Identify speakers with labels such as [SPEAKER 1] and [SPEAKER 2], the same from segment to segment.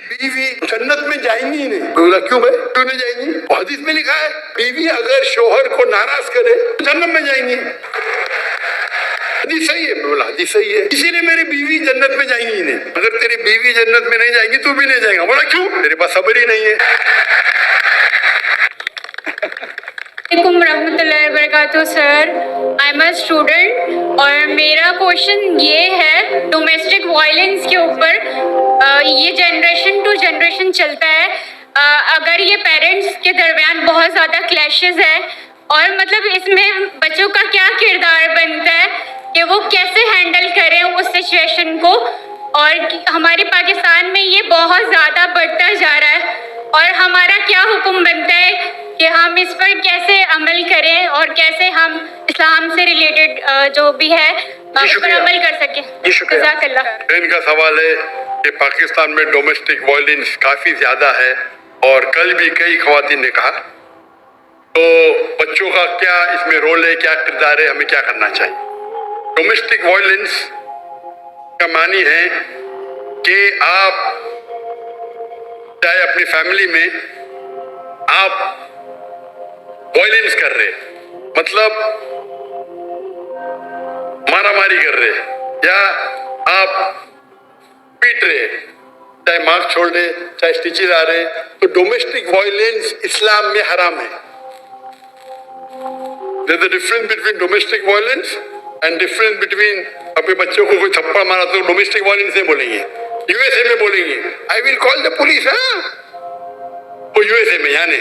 [SPEAKER 1] बीवी जन्नत में जाएंगी ही नहीं। बोला क्यों भाई, क्यों नहीं जाएंगी? हदीस में लिखा है बीवी अगर शोहर को नाराज करे तो जन्नत में जाएंगी। हदीस सही है। बोला हदीस सही है, इसीलिए मेरी बीवी जन्नत में जाएंगी ही नहीं। अगर तेरी बीवी जन्नत में नहीं जाएंगी तू भी नहीं जाएगा। बोला क्यों? तेरे पास सब्र ही नहीं है।
[SPEAKER 2] रहमतुल्लाहि व बरकातहू sir, I am a student और मेरा क्वेश्चन ये है डोमेस्टिक वायलेंस के ऊपर। ये जनरेशन टू जनरेशन चलता है। अगर ये पेरेंट्स के दरमियान बहुत ज़्यादा क्लैशेस है और मतलब इसमें बच्चों का क्या किरदार बनता है कि वो कैसे हैंडल करें उस सिचुएशन को, और हमारे पाकिस्तान में ये बहुत ज़्यादा बढ़ता जा रहा है और हमारा क्या हुक्म बनता है कि हम इस पर कैसे अमल करें और कैसे हम इस्लाम से रिलेटेड जो भी है उस पर अमल कर सकें। जज़ाकल्लाह।
[SPEAKER 1] इनका सवाल है कि पाकिस्तान में डोमेस्टिक वायलेंस काफी ज्यादा है और कल भी कई खवातीन ने कहा, तो बच्चों का क्या इसमें रोल है, क्या किरदार है, हमें क्या करना चाहिए? डोमेस्टिक वायलेंस का मानी है कि आप चाहे अपनी फैमिली में आप वायलेंस कर रहे, मतलब मारामारी कर रहे या आप पीट रहे, चाहे मार्क्स छोड़ रहे, चाहे स्टिचेस आ रहे, तो डोमेस्टिक वायलेंस इस्लाम में हराम है। There's a difference between domestic violence and difference between अपने बच्चों को कोई थप्पड़ मारा तो डोमेस्टिक वायलेंस नहीं बोलेंगे, यूएसए में बोलेंगे I will call the police. वो यूएसए में यानी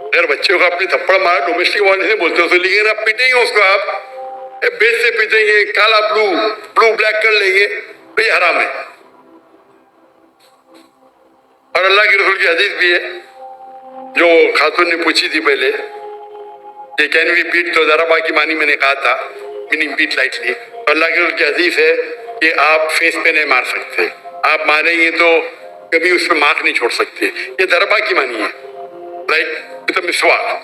[SPEAKER 1] अगर बच्चों को अपनी थप्पड़ मारा डोमेस्टिक वायलेंस नहीं बोलते हो, लेकिन आप पीटेंगे उसको, आप बेच से पीटेंगे, काला ब्लू ब्लैक कर लेंगे, तो ये हराम है। और अल्लाह के रसूल की हदीस भी है जो खातून ने पूछी थी पहले, ये कैन वी बीट, तो ज़रा की मानी मैंने कहा था, मीनिंग बीट लाइटली। तो अल्लाह के रसूल की हदीस है कि आप फेस पे नहीं मार सकते, आप मारेंगे तो कभी उस पर मार्क नहीं छोड़ सकते, ये दरबा की मानी है, लाइक विद अ मिसवाक।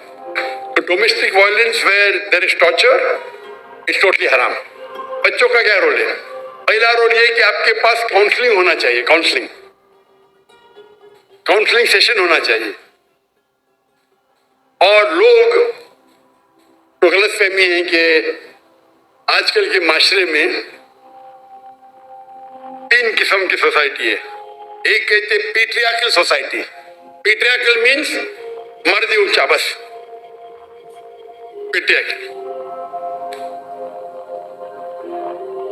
[SPEAKER 1] तो domestic violence where there is torture is totally हराम। बच्चों का क्या रोल है? पहला रोल ये कि आपके पास काउंसलिंग होना चाहिए, काउंसलिंग सेशन होना चाहिए। और लोग तो गलत फहमी है कि आजकल के माशरे में 3 किस्म की सोसाइटी है। एक कहते पीट्रियार्कल सोसाइटी, पीट्रियार्कल मीन्स मर्द ही ऊंचा, बस पीट्रियार्कल।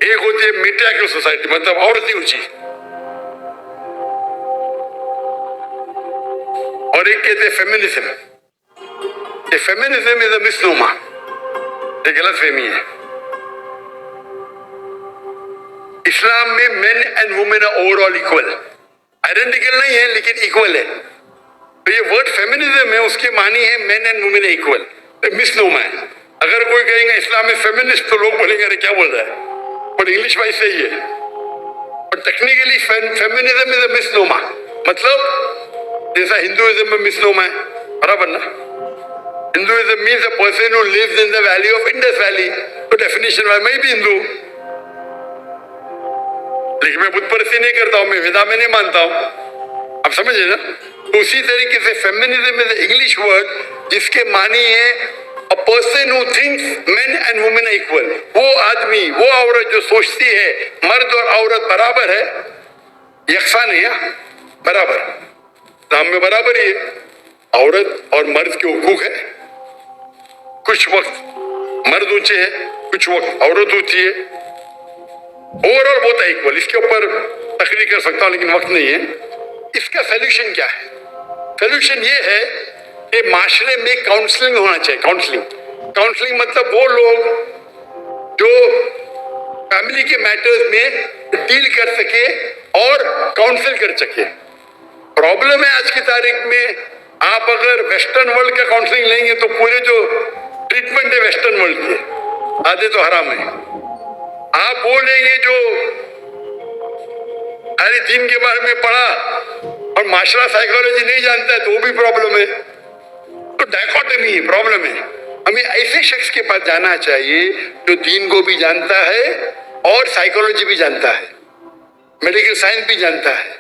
[SPEAKER 1] एक होती है मेट्रियार्कल सोसाइटी, मतलब औरत ही ऊंची। और एक कहते हैं फेमिनिज्म। ये फेमिनिज्म इज अ मिसनोमा, ये गलत फहमी है। इस्लाम में men and women are overall equal, identical नहीं है लेकिन इक्वल है। तो ये वर्ड फेमिनिज्म है, उसके मानी है मेन एंड वुमेन इक्वल, मिसनोमा है। अगर कोई कहेगा इस्लाम में फेमिनिस्ट तो लोग बोलेंगे अरे क्या बोल रहा है, पर इंग्लिश वाइज सही है। पर technically feminism is a misnomer, मतलब जैसा हिंदुइज्म में मिसनोमा है, बराबर ना। Hinduism means a person who lives in the valley of Indus valley, तो डेफिनेशन वाइज मैं भी हिंदू, लेकिन मैं बुत परस्ती नहीं करता हूं, मैं वेदा में नहीं मानता हूं। आप समझे ना। तो उसी तरीके से फेमिनिज्म इज इंग्लिश वर्ड जिसके मानी है a person who thinks men and women are equal. वो आदमी, वो औरत जो सोचती है मर्द और औरत बराबर है, यकसा नहीं है, बराबर, इस्लाम में बराबर ही है। औरत और मर्द के हुकूक है, कुछ वक्त मर्द ऊंचे है, कुछ वक्त औरत ऊंची है, ओवरऑल बहुत है इक्वल। इसके ऊपर तकरीर कर सकता हूं लेकिन वक्त नहीं है। इसका सोल्यूशन क्या है? सोल्यूशन ये है कि माशरे में काउंसलिंग होना चाहिए। काउंसलिंग मतलब वो लोग जो फैमिली के मैटर्स में डील कर सके और काउंसिल कर सके। प्रॉब्लम है आज की तारीख में, आप अगर वेस्टर्न वर्ल्ड का काउंसलिंग लेंगे तो पूरे जो ट्रीटमेंट है वेस्टर्न वर्ल्ड के आधे तो हराम है। आप बोलेंगे जो हर दिन के बारे में पढ़ा और माशरा साइकोलॉजी नहीं जानता है तो वो भी प्रॉब्लम है। तो डायकोटमी है, प्रॉब्लम है। हमें ऐसे शख्स के पास जाना चाहिए जो दीन को भी जानता है और साइकोलॉजी भी जानता है, मेडिकल साइंस भी जानता है।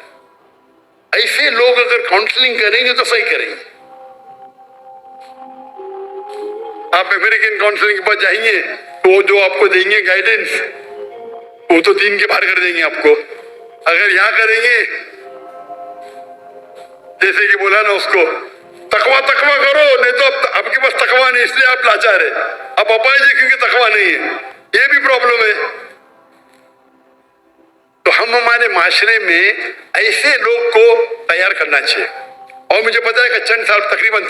[SPEAKER 1] ऐसे लोग अगर काउंसलिंग करेंगे तो सही करेंगे। आप अमेरिकन काउंसलिंग के पास जाएंगे तो वो जो आपको देंगे गाइडेंस वो तो दीन के बाहर कर देंगे आपको। अगर यहां करेंगे जैसे कि बोला ना उसको तकवा तकवा करो, नहीं तो आपके पास तकवा नहीं इसलिए आप लाचार है, आप अपाहिज है क्योंकि तकवा नहीं है, ये भी प्रॉब्लम है। तो हम हमारे माशरे में ऐसे लोग को तैयार करना चाहिए। और मुझे पता है कि चंद साल तकरीबन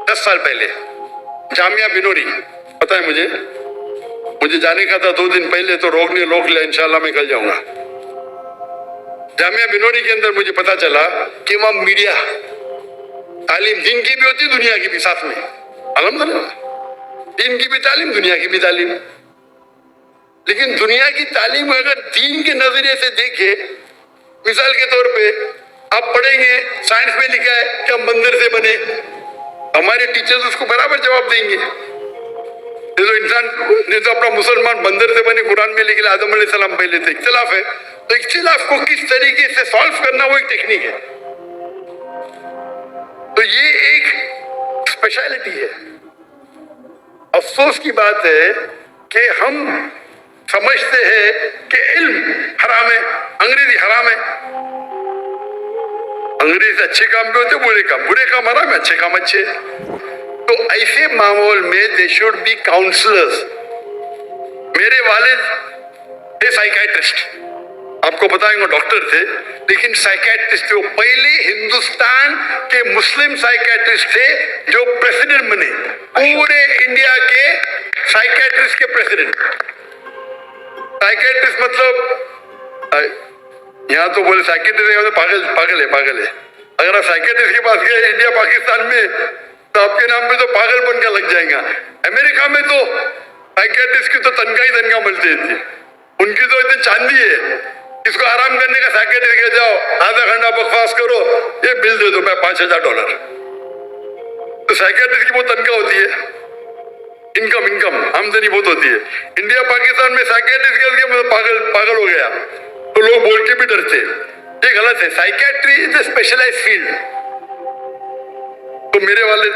[SPEAKER 1] 10 साल पहले जामिया बिनोरी, पता है मुझे जाने का था 2 दिन पहले, तो रोक लिया, इंशाल्लाह मैं कल जाऊंगा। जामिया बिनोरी के अंदर मुझे पता चला कि वहां मीडिया तालीम दिन की भी होती, दुनिया की भी साथ में, अल्हम्दुलिल्लाह, दिन की भी तालीम, दुनिया की भी तालीम। लेकिन दुनिया की तालीम अगर दीन के नजरिए से देखे, मिसाल के तौर पे आप पढ़ेंगे साइंस में लिखा है कि हम बंदर से बने, हमारे टीचर्स उसको बराबर जवाब देंगे। तो इंसान ने तो अपना मुसलमान बंदर से बने कुरान में लिखा, आदम अलैहिस्सलाम पहले थे, इख्तिलाफ है, तो इख्तिलाफ को किस तरीके से सॉल्व करना वो एक टेक्निक है। तो ये एक स्पेशलिटी है। अफसोस की बात है कि हम समझते हैं कि इल्म हराम है, अंग्रेजी हराम है। अंग्रेजी अच्छे काम भी होते, बुरे काम हराम है, अच्छे काम अच्छे। तो ऐसे माहौल में दे शुड बी काउंसलर्स। मेरे वालिद थे साइकियाट्रिस्ट, आपको बताएंगे डॉक्टर थे, लेकिन साइकियाट्रिस्ट थे। वो पहले हिंदुस्तान के मुस्लिम साइकियाट्रिस्ट थे जो प्रेसिडेंट बने, पूरे इंडिया के साइकियाट्रिस्ट के प्रेसिडेंट। साइकियाट्रिस्ट मतलब यहाँ तो बोले साइकियाट्रिस्ट पागल है। अगर आप साइकियाट्रिस्ट के पास गए इंडिया पाकिस्तान में तो आपके नाम पे तो पागलपन का लग जाएगा। अमेरिका में तो साइकियाट्रिस्ट की तो तनख्वाह मिलती थी, उनकी तो इतनी चांदी है, इसको आराम करने का साइकियाट्रिस्ट के जाओ, आधा घंटा बकवास करो, ये बिल दे दो मैं $5000। तो साइकियाट्रिस्ट की बहुत तनख्वाह होती है, इनकम आमदनी बहुत होती है। इंडिया पाकिस्तान में साइकियाट्रिस्ट के पागल हो गया तो लोग बोल के भी डरते, ये गलत है। Psychiatry is a specialized field. तो मेरे वाले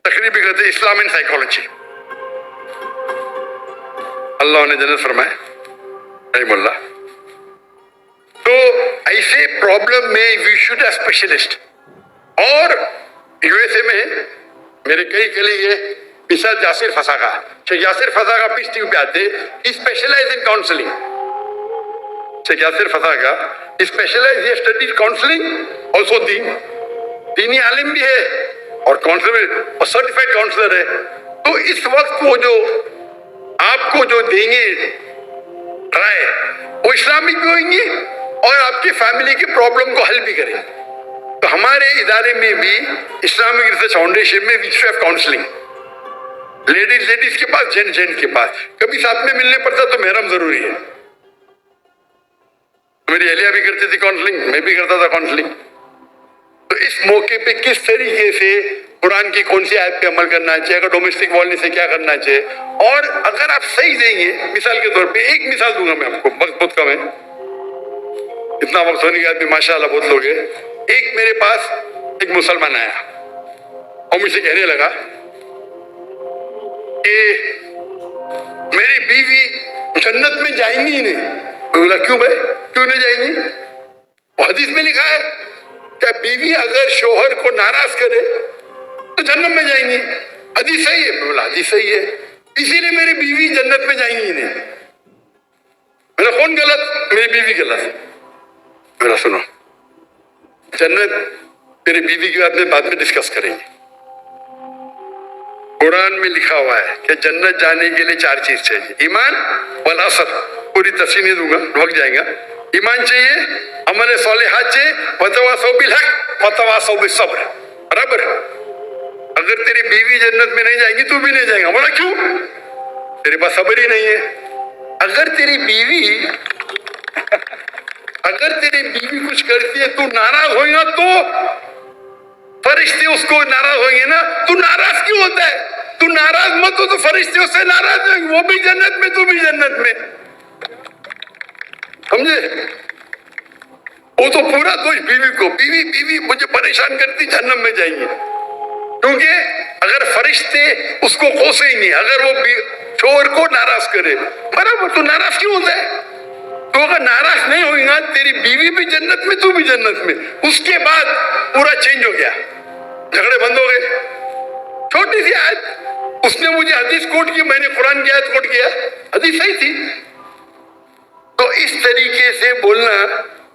[SPEAKER 1] तकरीर भी करते इस्लाम एंड साइकोलॉजी, अल्लाह ने जन्नत फरमाए, नहीं बोला। तो ऐसे प्रॉब्लम में वी शुड अ स्पेशलिस्ट। और यूएसए में मेरे कई कलीग है, मिसाल यासिर फसाका, शेख यासिर फसाका पीस टीवी पे आते, he specialise in counselling. Sheikh Yasir Fazaga specialise, he studied counselling also दीनी आलिम भी है और काउंसलर और सर्टिफाइड काउंसलर है। तो इस वक्त वो जो आपको जो देंगे राय, वो इस्लामिक भी होंगी और आपकी फैमिली के प्रॉब्लम को हल भी करेंगे। तो हमारे इदारे में भी इस्लामिक रिसर्च फाउंडेशन में वी हैव काउंसलिंग, लेडीज के पास, जेंट्स के पास। कभी साथ में मिलने पड़ता तो महरम जरूरी है। मेरी अहलिया भी करती थी काउंसलिंग, मैं भी करता था काउंसलिंग। तो इस मौके पे किस तरीके से कुरान की कौन सी आयत पे अमल करना चाहिए, अगर डोमेस्टिक वायलेंस से क्या करना चाहिए, और अगर आप सही देंगे, मिसाल के तौर पे एक मिसाल दूंगा मैं आपको, वक्त बहुत कम है, इतना वक्त होने के बाद भी माशाअल्लाह बहुत लोग हैं। एक मेरे पास एक मुसलमान आया और मुझसे कहने लगा कि मेरी बीवी जन्नत में जाएंगी ही नहीं। मैं बोला क्यों भाई, क्यों नहीं जाएंगी? हदीस में लिखा है क्या बीवी अगर शोहर को नाराज करे तो जन्नत में जाएंगी, हदीस सही है। मैं बोला हदीस सही है, इसीलिए मेरी बीवी जन्नत में जाएंगी ही नहीं। मेरा कौन गलत? मेरी बीवी गलत। मेरा सुनो, जन्नत तेरी बीवी की बाद में डिस्कस करेंगे। कुरान में लिखा हुआ है कि जन्नत जाने के लिए 4 चीज चाहिए, ईमान वल असर। पूरी तफसील नहीं दूंगा, वक्त जाएगा। ईमान चाहिए, अमल सालिहात चाहिए, वतवासौ बिल हक वतवासौ बिस सब्र। बराबर। अगर तेरी बीवी जन्नत में नहीं जाएगी तू भी नहीं जाएगा। बोला क्यों? तेरे पास सब्र ही नहीं है। अगर तेरी बीवी कुछ करती है, तू नाराज होगा तो फरिश्ते उसको नाराज होंगे ना। तू नाराज क्यों होता है? तू नाराज मत हो तो फरिश्ते उससे नाराज होंगे, वो भी जन्नत में, तू भी जन्नत में। समझे? वो तो पूरा दोष बीवी को, बीवी बीवी मुझे परेशान करती, जहन्नम में जाएंगे। क्योंकि अगर फरिश्ते उसको कोसे ही नहीं, अगर वो शोहर को नाराज करे, बराबर, तो नाराज क्यों होता है? तो अगर नाराज नहीं होगा, तेरी बीवी भी जन्नत में, तू भी जन्नत में। उसके बाद पूरा चेंज हो गया, झगड़े बंद हो गए। छोटी सी आयत, उसने मुझे हदीस कोट की, मैंने कुरान की आयत कोट किया, हदीस सही थी। तो इस तरीके से बोलना,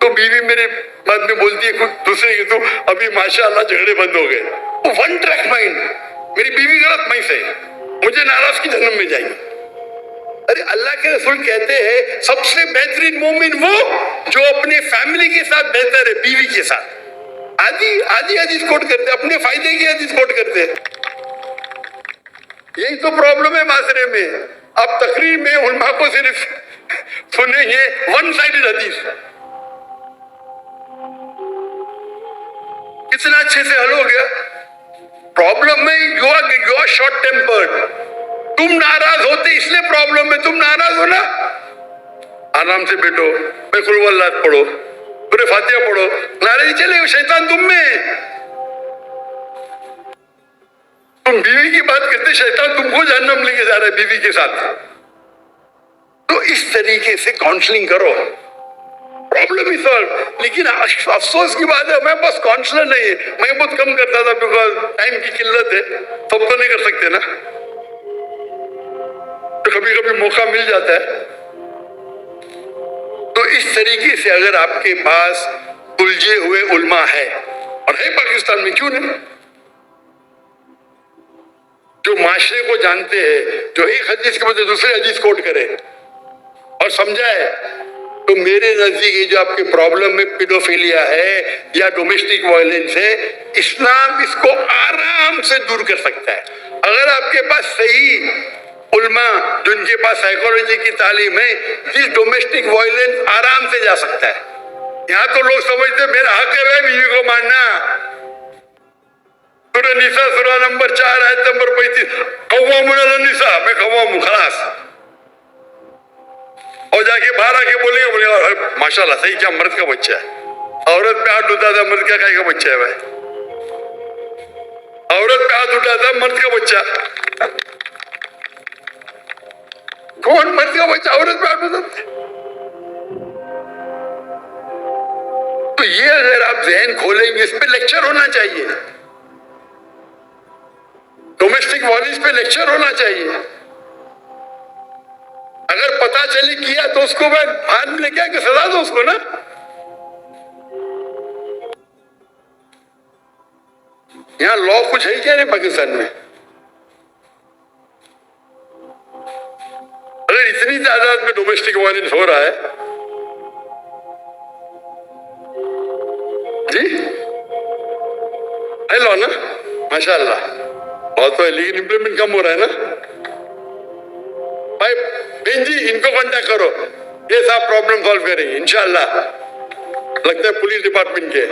[SPEAKER 1] तो बीवी मेरे बाद में बोलती है कुछ दूसरे की, तो अभी माशाअल्लाह झगड़े बंद हो गए। वो वन ट्रैक माइंड, मेरी बीवी गलत, मैं सही, मुझे नाराज की जन्म में जाएगी। अरे अल्लाह के रसूल कहते हैं सबसे बेहतरीन मोमिन वो जो अपने फैमिली के साथ बेहतर है, बीवी के साथ। आधी आधी हदीस कोट करते, अपने फायदे की हदीस कोट करते। यही तो प्रॉब्लम है माशरे में। आप तकरीर में उलमा को सिर्फ सुनेंगे वन साइडेड हदीस, कितना अच्छे से हल हो गया प्रॉब्लम में। यू आर शॉर्ट टेम्पर्ड, तुम नाराज होते इसलिए प्रॉब्लम में। तुम नाराज हो ना, आराम से बैठो, मैं कुल वल्लाह पढ़ो, पूरे फातिहा पढ़ो, नाराजी चले, शैतान तुम में। तुम बीवी की बात करते, शैतान तुमको जहन्नम लेके जा रहा है बीवी के साथ। तो इस तरीके से काउंसलिंग करो, प्रॉब्लम ही सॉल्व। लेकिन अफसोस की बात है, मैं बस काउंसलर नहीं है, मैं बहुत कम करता था, बिकॉज टाइम की किल्लत है, सब तो नहीं कर सकते ना, तो कभी कभी मौका मिल जाता है। तो इस तरीके से अगर आपके पास उलझे हुए उल्मा है, और है पाकिस्तान में, क्यों नहीं, जो माशरे को जानते हैं, जो एक हदीस के बदले दूसरे हदीस कोट करे और समझाए, तो मेरे नजदीक ये जो आपके प्रॉब्लम में पेडोफिलिया है या डोमेस्टिक वायलेंस है, इस्लाम इसको आराम से दूर कर सकता है। अगर आपके पास सही उल्मा जिनके पास साइकोलॉजी की तालीम है, जिस डोमेस्टिक वायलेंस आराम से जा सकता है। यहाँ तो लोग समझते मेरा हक है बीवी को मारना। सूरह निसा सूरह नंबर 4 आयत नंबर 35, कव्वामुन निसा, मैं कव्वाम हूं, खलास। और जाके बाहर आके बोलेगा माशाल्लाह सही, क्या मर्द का बच्चा है। औरत पे हाथ उठाता, मर्द का काय का बच्चा है भाई। औरत पे हाथ उठाता, मर्द का बच्चा। कौन मर्द का बच्चा औरत पे हाथ उठाता? तो ये अगर आप जहन खोलेंगे, इस पे लेक्चर होना चाहिए, डोमेस्टिक वायलेंस पे लेक्चर होना चाहिए। अगर पता चले किया तो उसको मैं हाथ में लेके आके सजा दो उसको ना। यहाँ लॉ कुछ है क्या नहीं पाकिस्तान में? अगर इतनी तादाद में डोमेस्टिक वायलेंस हो रहा है जी, है लॉ ना, माशाअल्लाह बहुत, तो लेकिन इम्प्लीमेंट कम हो रहा है ना भाई। बेन जी इनको कांटेक्ट करो, ये सब प्रॉब्लम सॉल्व करेंगे इंशाल्लाह। लगता है पुलिस डिपार्टमेंट के